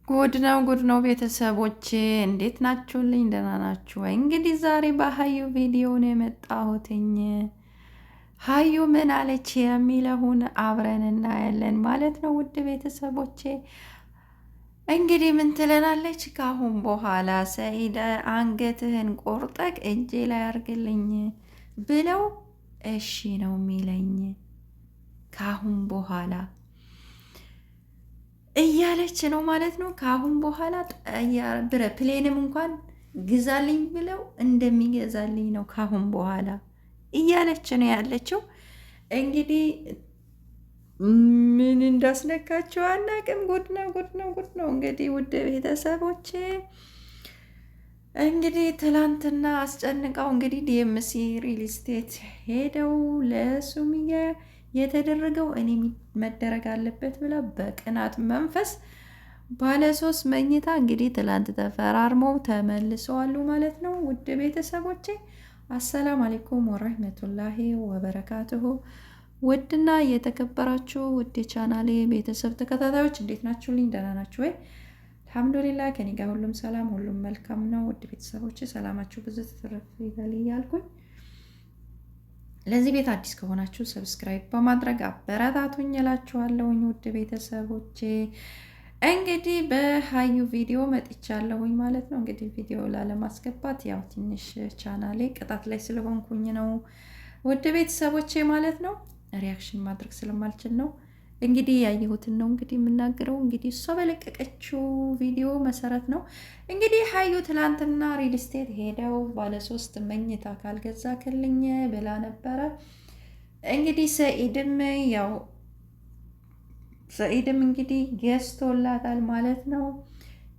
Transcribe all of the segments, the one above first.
ጉድ ነው ቤተሰቦቼ፣ እንዴት ናችሁልኝ? ደህና ናችሁ ወይ? እንግዲህ ዛሬ በሀዩ ቪዲዮ ነው የመጣሁትኝ። ሀዩ ምን አለች የሚለውን አብረን እናያለን ማለት ነው። ውድ ቤተሰቦቼ እንግዲህ ምን ትለናለች? ካሁን በኋላ ሰኢድ አንገትህን ቆርጠቅ እጄ ላይ አርግልኝ ብለው እሺ ነው የሚለኝ ካሁን በኋላ እያለች ነው ማለት ነው። ከአሁን በኋላ ፕሌንም እንኳን ግዛልኝ ብለው እንደሚገዛልኝ ነው ከአሁን በኋላ እያለች ነው ያለችው። እንግዲህ ምን እንዳስነካቸው አናቅም። ጉድ ነው ጉድ ነው ጉድ ነው። እንግዲህ ውድ ቤተሰቦቼ እንግዲህ ትላንትና አስጨንቀው እንግዲህ ዲኤምሲ ሪል ስቴት ሄደው ለሱምያ የተደረገው እኔ መደረግ አለበት ብላ በቅናት መንፈስ ባለ 3 መኝታ እንግዲህ ትላንት ተፈራርመው ተመልሰዋሉ ማለት ነው። ውድ ቤተሰቦቼ አሰላም አለይኩም ወራህመቱላሂ ወበረካቱሁ። ውድና የተከበራችሁ ውድ ቻናሌ ቤተሰብ ተከታታዮች እንዴት ናችሁልኝ? ደህና ናችሁ ወይ? አልሐምዱሊላህ ከኔ ጋር ሁሉም ሰላም፣ ሁሉም መልካም ነው። ውድ ቤተሰቦቼ ሰላማችሁ ብዙ ትርፍ ይበል እያልኩኝ ለዚህ ቤት አዲስ ከሆናችሁ ሰብስክራይብ በማድረግ አበረታቱኝ እላችኋለሁኝ። ውድ ቤተሰቦቼ እንግዲህ በሀዩ ቪዲዮ መጥቻለሁኝ ማለት ነው። እንግዲህ ቪዲዮ ላለማስገባት ያው ትንሽ ቻናሌ ቅጣት ላይ ስለሆንኩኝ ነው ውድ ቤተሰቦቼ ማለት ነው። ሪያክሽን ማድረግ ስለማልችል ነው። እንግዲህ ያየሁትን ነው እንግዲህ የምናገረው። እንግዲህ እሷ በለቀቀችው ቪዲዮ መሰረት ነው እንግዲህ ሀዩ ትላንትና ሪል ስቴት ሄደው ባለ 3 መኝታ ካልገዛክልኝ ብላ ነበረ። እንግዲህ ሰኢድም እንግዲህ ገዝቶላታል ማለት ነው።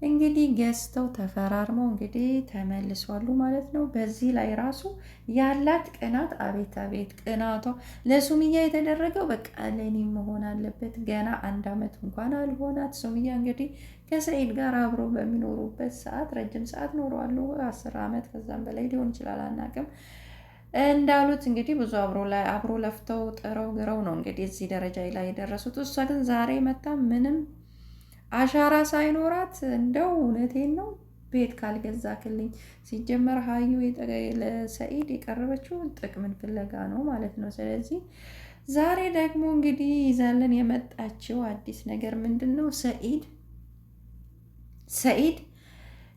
እንግዲህ ገዝተው ተፈራርመው እንግዲህ ተመልሷሉ ማለት ነው። በዚህ ላይ ራሱ ያላት ቅናት አቤት አቤት ቅናቷ ለሱምያ የተደረገው በቃ ለኔ መሆን አለበት። ገና 1 ዓመት እንኳን አልሆናት ሱምያ እንግዲህ ከሰኢድ ጋር አብሮ በሚኖሩበት ሰዓት ረጅም ሰዓት ኖረዋሉ። 10 ዓመት ከዛም በላይ ሊሆን ይችላል አናውቅም። እንዳሉት እንግዲህ ብዙ አብሮ ለፍተው ጥረው ግረው ነው እንግዲህ እዚህ ደረጃ ላይ የደረሱት። እሷ ግን ዛሬ መታ ምንም አሻራ ሳይኖራት እንደው እውነቴን ነው ቤት ካልገዛክልኝ። ሲጀመር ሀዩ ለሰኢድ የቀረበችው ጥቅምን ፍለጋ ነው ማለት ነው። ስለዚህ ዛሬ ደግሞ እንግዲህ ይዛለን የመጣችው አዲስ ነገር ምንድን ነው? ሰኢድ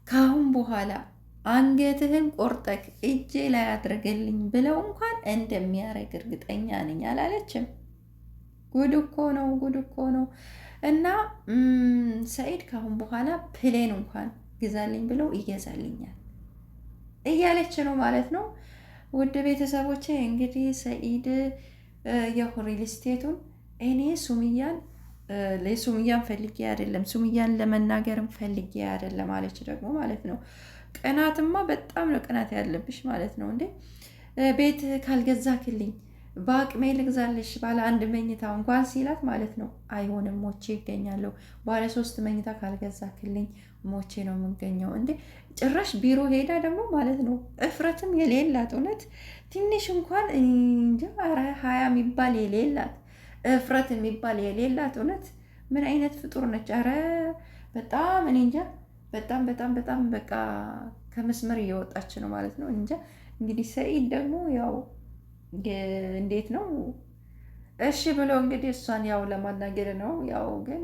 ከአሁን በኋላ አንገትህን ቆርጠክ እጄ ላይ አድርገልኝ ብለው እንኳን እንደሚያደርግ እርግጠኛ ነኝ አላለችም? ጉድ እኮ ነው፣ ጉድ እኮ ነው። እና ሰኢድ ካሁን በኋላ ፕሌን እንኳን ግዛልኝ ብለው ይገዛልኛል እያለች ነው ማለት ነው። ውድ ቤተሰቦቼ እንግዲህ ሰኢድ የሪል ስቴቱን እኔ ሱምያን ፈልጌ አይደለም፣ ሱምያን ለመናገርም ፈልጌ አይደለም አለች ደግሞ ማለት ነው። ቅናትማ በጣም ነው ቅናት ያለብሽ ማለት ነው። እንዴ ቤት ካልገዛክልኝ በአቅሜ ልግዛልሽ ባለ 1 መኝታ እንኳን ሲላት ማለት ነው። አይሆንም ሞቼ ይገኛለሁ። ባለ 3 መኝታ ካልገዛክልኝ ሞቼ ነው የምገኘው። እንዴ ጭራሽ ቢሮ ሄዳ ደግሞ ማለት ነው እፍረትም የሌላት እውነት ትንሽ እንኳን እንጃ 20 የሚባል የሌላት እፍረት የሚባል የሌላት እውነት ምን አይነት ፍጡር ነች? ኧረ በጣም እኔ እንጃ በጣም በጣም በጣም በቃ ከመስመር እየወጣች ነው ማለት ነው። እንጃ እንግዲህ ሰኢድ ደግሞ ያው እንዴት ነው እሺ ብሎ እንግዲህ እሷን ያው ለማናገር ነው። ያው ግን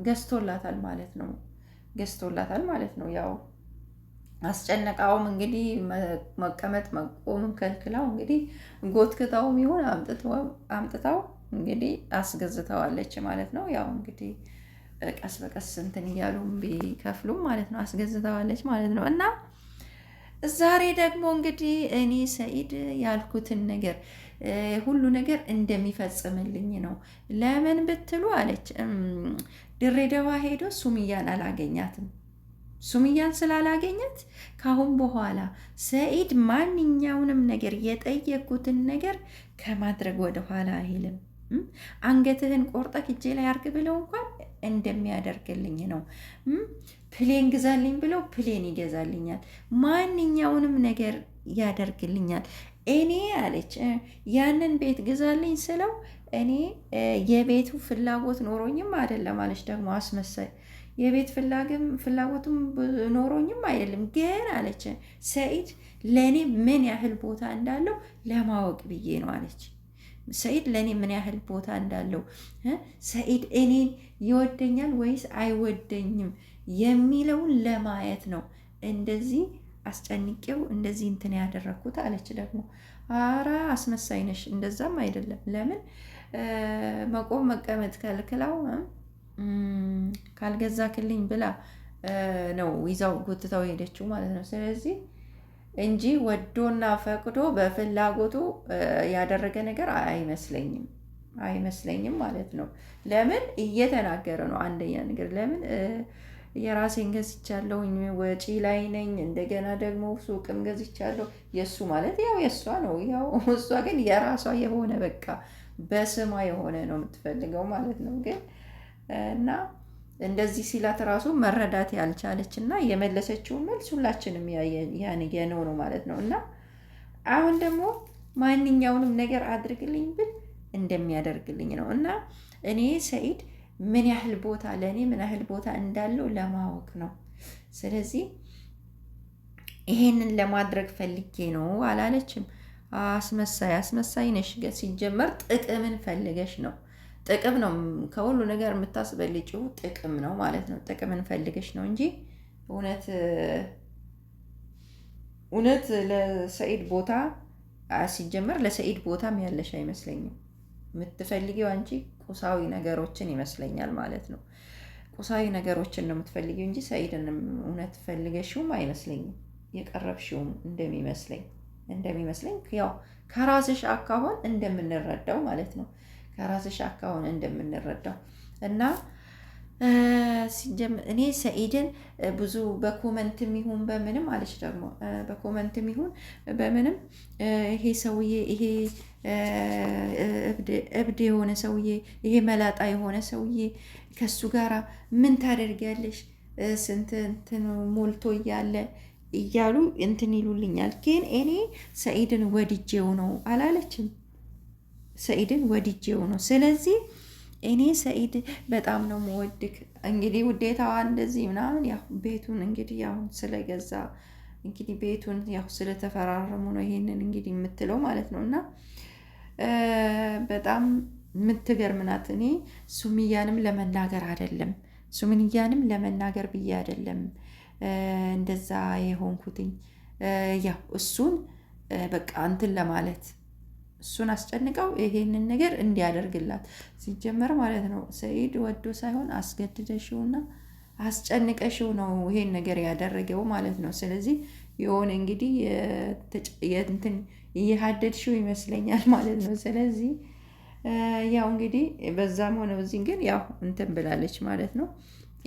ገዝቶላታል ማለት ነው። ያው አስጨነቃውም እንግዲህ መቀመጥ መቆምም ከልክላው እንግዲህ ጎትክታውም ይሁን አምጥታው እንግዲህ አስገዝተዋለች ማለት ነው። ያው እንግዲህ ቀስ በቀስ እንትን እያሉም ቢከፍሉም ማለት ነው አስገዝተዋለች ማለት ነው። እና ዛሬ ደግሞ እንግዲህ እኔ ሰኢድ ያልኩትን ነገር ሁሉ ነገር እንደሚፈጽምልኝ ነው። ለምን ብትሉ አለች ድሬዳዋ ሄዶ ሱምያን አላገኛትም። ሱምያን ስላላገኛት ካሁን በኋላ ሰኢድ ማንኛውንም ነገር የጠየኩትን ነገር ከማድረግ ወደኋላ አይልም። አንገትህን ቆርጠህ እጄ ላይ አርግ ብለው እንኳን እንደሚያደርግልኝ ነው። ፕሌን ግዛልኝ ብለው ፕሌን ይገዛልኛል። ማንኛውንም ነገር ያደርግልኛል። እኔ አለች ያንን ቤት ግዛልኝ ስለው እኔ የቤቱ ፍላጎት ኖሮኝም አይደለም አለች። ደግሞ አስመሳይ የቤት ፍላጎቱም ኖሮኝም አይደለም ግን አለች ሰኢድ ለእኔ ምን ያህል ቦታ እንዳለው ለማወቅ ብዬ ነው አለች። ሰኢድ ለእኔ ምን ያህል ቦታ እንዳለው ሰኢድ እኔን ይወደኛል ወይስ አይወደኝም የሚለውን ለማየት ነው እንደዚህ አስጨንቄው እንደዚህ እንትን ያደረግኩት አለች። ደግሞ አረ አስመሳይ ነሽ፣ እንደዛም አይደለም። ለምን መቆም መቀመጥ ከልክላው ካልገዛክልኝ ብላ ነው ይዛው ጎትታው ሄደችው ማለት ነው። ስለዚህ እንጂ ወዶና ፈቅዶ በፍላጎቱ ያደረገ ነገር አይመስለኝም ማለት ነው። ለምን እየተናገረ ነው። አንደኛ ነገር ለምን የራሴን ገዝቻለሁኝ ወጪ ላይ ነኝ፣ እንደገና ደግሞ ሱቅም ገዝቻለሁ። የእሱ ማለት ያው የእሷ ነው። ያው እሷ ግን የራሷ የሆነ በቃ በስሟ የሆነ ነው የምትፈልገው ማለት ነው። ግን እና እንደዚህ ሲላት ራሱ መረዳት ያልቻለች እና የመለሰችውን መልስ ሁላችንም ያየነው ነው ማለት ነው። እና አሁን ደግሞ ማንኛውንም ነገር አድርግልኝ ብል እንደሚያደርግልኝ ነው። እና እኔ ሰኢድ ምን ያህል ቦታ ለእኔ ምን ያህል ቦታ እንዳለው ለማወቅ ነው። ስለዚህ ይሄንን ለማድረግ ፈልጌ ነው አላለችም። አስመሳይ ነሽ። ሲጀመር ጥቅምን ፈልገሽ ነው። ጥቅም ነው ከሁሉ ነገር የምታስበልጭው ጥቅም ነው ማለት ነው። ጥቅምን ፈልገሽ ነው እንጂ እውነት ለሰኢድ ቦታ ሲጀመር ለሰኢድ ቦታም ያለሽ አይመስለኝም። የምትፈልጊው አንቺ ቁሳዊ ነገሮችን ይመስለኛል ማለት ነው። ቁሳዊ ነገሮችን ነው የምትፈልጊው እንጂ ሰኢድን እውነት ፈልገሽውም አይመስለኝም። የቀረብሽውም እንደሚመስለኝ ያው ከራስሽ አካሆን እንደምንረዳው ማለት ነው። ከራስሽ አካሆን እንደምንረዳው እና እኔ ሰኢድን ብዙ በኮመንትም ይሁን በምንም አለች ደግሞ በኮመንትም ይሁን በምንም ይሄ ሰውዬ ይሄ እብድ የሆነ ሰውዬ ይሄ መላጣ የሆነ ሰውዬ ከሱ ጋር ምን ታደርጊያለሽ? ስንት እንትን ሞልቶ እያሉ እንትን ይሉልኛል። ግን እኔ ሰኢድን ወድጄው ነው አላለችም። ሰኢድን ወድጄው ነው። ስለዚህ እኔ ሰኢድ በጣም ነው የምወድክ። እንግዲህ ውዴታዋ እንደዚህ ምናምን ያው ቤቱን እንግዲህ ያው ስለገዛ እንግዲህ ቤቱን ያው ስለተፈራረሙ ነው ይሄንን እንግዲህ የምትለው ማለት ነው። እና በጣም የምትገርም ናት። እኔ ሱምያንም ለመናገር አይደለም ሱምያንም ለመናገር ብዬ አይደለም እንደዛ የሆንኩትኝ ያው እሱን በቃ እንትን ለማለት እሱን አስጨንቀው ይሄንን ነገር እንዲያደርግላት ሲጀመር ማለት ነው። ሰኢድ ወዶ ሳይሆን አስገድደሽውና አስጨንቀሽው ነው ይሄን ነገር ያደረገው ማለት ነው። ስለዚህ የሆነ እንግዲህ እንትን እየሀደድሽው ይመስለኛል ማለት ነው። ስለዚህ ያው እንግዲህ በዛም ሆነ በዚህ ግን ያው እንትን ብላለች ማለት ነው።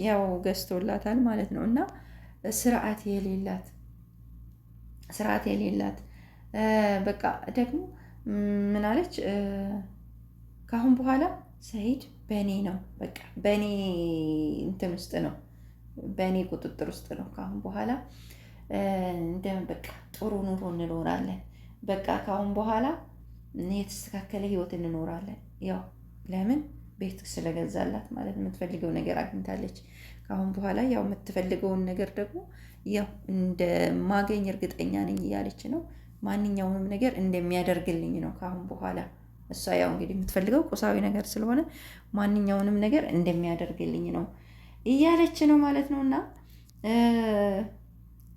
ያው ገዝቶላታል ማለት ነው። እና ስርዓት የሌላት በቃ ደግሞ ምን አለች? ከአሁን በኋላ ሰኢድ በእኔ ነው በቃ በእኔ እንትን ውስጥ ነው በእኔ ቁጥጥር ውስጥ ነው። ከአሁን በኋላ በቃ ጥሩ ኑሮ እንኖራለን። በቃ ከአሁን በኋላ የተስተካከለ ህይወት እንኖራለን። ያው ለምን ቤት ስለገዛላት ማለት የምትፈልገው ነገር አግኝታለች። ከአሁን በኋላ ያው የምትፈልገውን ነገር ደግሞ ያው እንደማገኝ እርግጠኛ ነኝ እያለች ነው። ማንኛውንም ነገር እንደሚያደርግልኝ ነው ከአሁን በኋላ እሷ ያው እንግዲህ የምትፈልገው ቁሳዊ ነገር ስለሆነ ማንኛውንም ነገር እንደሚያደርግልኝ ነው እያለች ነው ማለት ነው። እና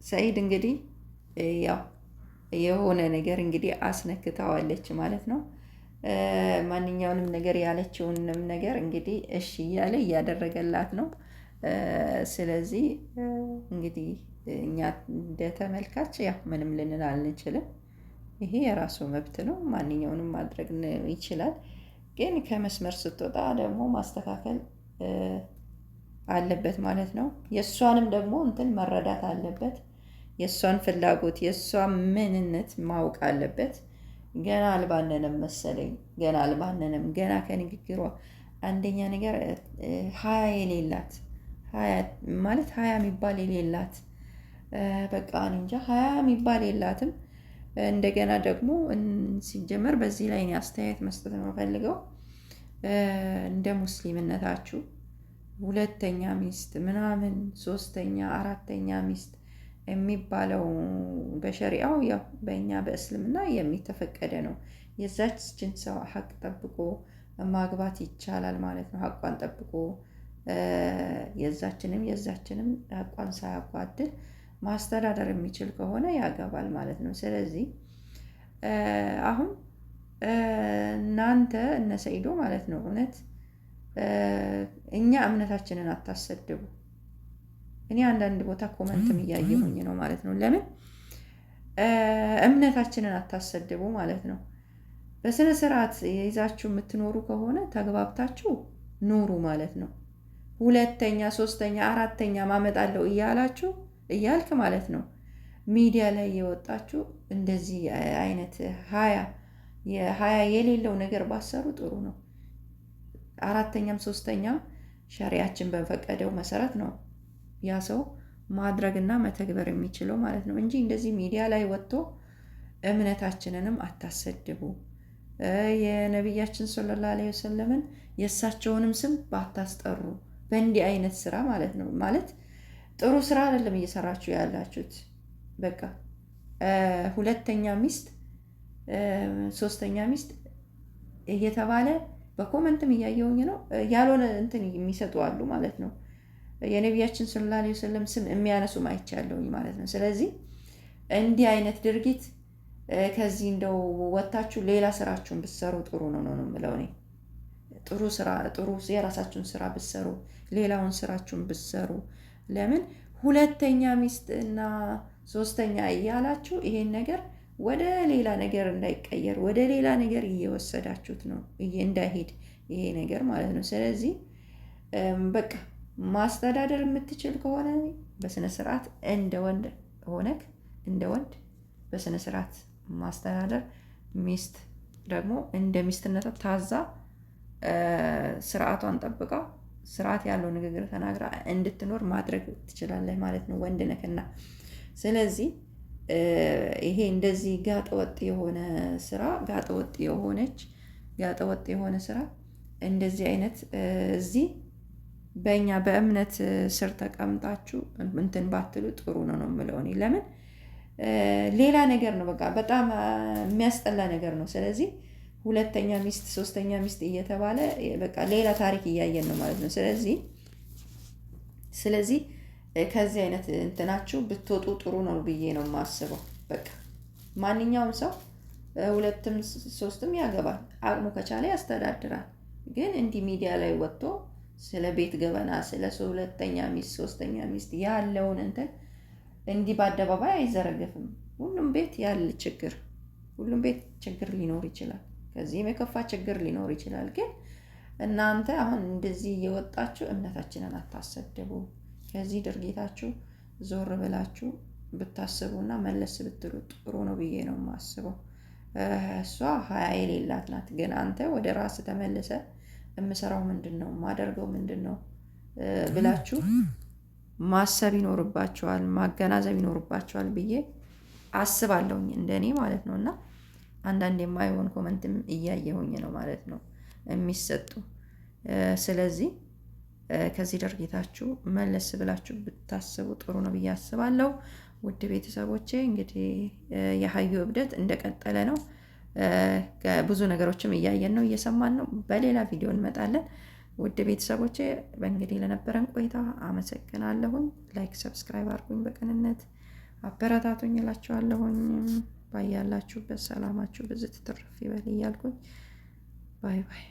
ሰኢድ እንግዲህ ያው የሆነ ነገር እንግዲህ አስነክታዋለች ማለት ነው። ማንኛውንም ነገር ያለችውንም ነገር እንግዲህ እሺ እያለ እያደረገላት ነው። ስለዚህ እንግዲህ እኛ እንደ ተመልካች ያው ምንም ልንል አንችልም። ይሄ የራሱ መብት ነው። ማንኛውንም ማድረግ ይችላል። ግን ከመስመር ስትወጣ ደግሞ ማስተካከል አለበት ማለት ነው። የእሷንም ደግሞ እንትን መረዳት አለበት። የእሷን ፍላጎት የእሷን ምንነት ማወቅ አለበት። ገና አልባነንም መሰለኝ። ገና ከንግግሯ አንደኛ ነገር ሀያ የሌላት ማለት ሀያ የሚባል የሌላት በቃ እንጃ ሀያ የሚባል የላትም። እንደገና ደግሞ ሲጀመር በዚህ ላይ አስተያየት መስጠት ነው ፈልገው እንደ ሙስሊምነታችሁ ሁለተኛ ሚስት ምናምን ሶስተኛ አራተኛ ሚስት የሚባለው በሸሪአው ያው በእኛ በእስልምና የሚተፈቀደ ነው። የዛችን ሰው ሀቅ ጠብቆ ማግባት ይቻላል ማለት ነው። ሀቋን ጠብቆ የዛችንም ሀቋን ሳያጓድል ማስተዳደር የሚችል ከሆነ ያገባል ማለት ነው። ስለዚህ አሁን እናንተ እነ ሰኢዶ ማለት ነው እውነት እኛ እምነታችንን አታሰድቡ። እኔ አንዳንድ ቦታ ኮመንትም እያየሁኝ ነው ማለት ነው። ለምን እምነታችንን አታሰድቡ ማለት ነው። በስነ ስርዓት ይዛችሁ የምትኖሩ ከሆነ ተግባብታችሁ ኑሩ ማለት ነው። ሁለተኛ ሶስተኛ አራተኛ ማመጣለው እያልክ ማለት ነው ሚዲያ ላይ የወጣችሁ እንደዚህ አይነት ሀያ የሌለው ነገር ባሰሩ ጥሩ ነው። አራተኛም ሶስተኛ ሸሪያችን በፈቀደው መሰረት ነው ያ ሰው ማድረግና መተግበር የሚችለው ማለት ነው እንጂ እንደዚህ ሚዲያ ላይ ወጥቶ እምነታችንንም አታሰድቡ። የነቢያችን ሰለላሁ ዐለይሂ ወሰለምን የእሳቸውንም ስም ባታስጠሩ በእንዲህ አይነት ስራ ማለት ነው። ማለት ጥሩ ስራ አይደለም እየሰራችሁ ያላችሁት። በቃ ሁለተኛ ሚስት ሶስተኛ ሚስት እየተባለ በኮመንትም እያየውኝ ነው። ያልሆነ እንትን የሚሰጡ አሉ ማለት ነው። የነቢያችን ሰለላሁ ዐለይሂ ወሰለም ስም የሚያነሱም አይቻለሁኝ ማለት ነው። ስለዚህ እንዲህ አይነት ድርጊት ከዚህ እንደው ወታችሁ ሌላ ስራችሁን ብትሰሩ ጥሩ ነው የምለው እኔ። ጥሩ የራሳችሁን ስራ ብትሰሩ፣ ሌላውን ስራችሁን ብትሰሩ። ለምን ሁለተኛ ሚስት እና ሶስተኛ እያላችሁ ይሄን ነገር ወደ ሌላ ነገር እንዳይቀየር ወደ ሌላ ነገር እየወሰዳችሁት ነው እንዳይሄድ ይሄ ነገር ማለት ነው። ስለዚህ በቃ ማስተዳደር የምትችል ከሆነ በስነ ስርዓት እንደ ወንድ ሆነክ እንደ ወንድ በስነ ስርዓት ማስተዳደር፣ ሚስት ደግሞ እንደ ሚስትነቷ ታዛ ስርዓቷን ጠብቃ ስርዓት ያለው ንግግር ተናግራ እንድትኖር ማድረግ ትችላለህ ማለት ነው ወንድ ነክና። ስለዚህ ይሄ እንደዚህ ጋጠወጥ የሆነ ስራ ጋጠወጥ የሆነ ስራ እንደዚህ አይነት እዚህ በእኛ በእምነት ስር ተቀምጣችሁ እንትን ባትሉ ጥሩ ነው የምለው እኔ። ለምን ሌላ ነገር ነው፣ በቃ በጣም የሚያስጠላ ነገር ነው። ስለዚህ ሁለተኛ ሚስት ሶስተኛ ሚስት እየተባለ በቃ ሌላ ታሪክ እያየን ነው ማለት ነው። ስለዚህ ከዚህ አይነት እንትናችሁ ብትወጡ ጥሩ ነው ብዬ ነው የማስበው። በቃ ማንኛውም ሰው ሁለትም ሶስትም ያገባል፣ አቅሙ ከቻለ ያስተዳድራል። ግን እንዲህ ሚዲያ ላይ ወጥቶ ስለ ቤት ገበና ስለ ሁለተኛ ሚስት ሶስተኛ ሚስት ያለውን እንትን እንዲህ በአደባባይ አይዘረገፍም። ሁሉም ቤት ችግር ሊኖር ይችላል። ከዚህም የከፋ ችግር ሊኖር ይችላል። ግን እናንተ አሁን እንደዚህ እየወጣችሁ እምነታችንን አታሰድቡ። ከዚህ ድርጊታችሁ ዞር ብላችሁ ብታስቡና መለስ ብትሉ ጥሩ ነው ብዬ ነው የማስበው። እሷ ሀያ የሌላት ናት። ግን አንተ ወደ ራስ ተመልሰ የምሰራው ምንድን ነው ማደርገው ምንድን ነው ብላችሁ ማሰብ ይኖርባችኋል፣ ማገናዘብ ይኖርባችኋል ብዬ አስባለሁኝ እንደኔ ማለት ነው። እና አንዳንድ የማይሆን ኮመንትም እያየሁኝ ነው ማለት ነው የሚሰጡ። ስለዚህ ከዚህ ድርጊታችሁ መለስ ብላችሁ ብታስቡ ጥሩ ነው ብዬ አስባለሁ። ውድ ቤተሰቦቼ እንግዲህ የሀዩ እብደት እንደቀጠለ ነው። ብዙ ነገሮችም እያየን ነው፣ እየሰማን ነው። በሌላ ቪዲዮ እንመጣለን። ውድ ቤተሰቦቼ በእንግዲህ ለነበረን ቆይታ አመሰግናለሁኝ። ላይክ ሰብስክራይብ አድርጉኝ፣ በቅንነት አበረታቱኝ እላችኋለሁኝ። ባያላችሁበት ሰላማችሁ ብዝት ትርፍ ይበል እያልኩኝ ባይ ባይ።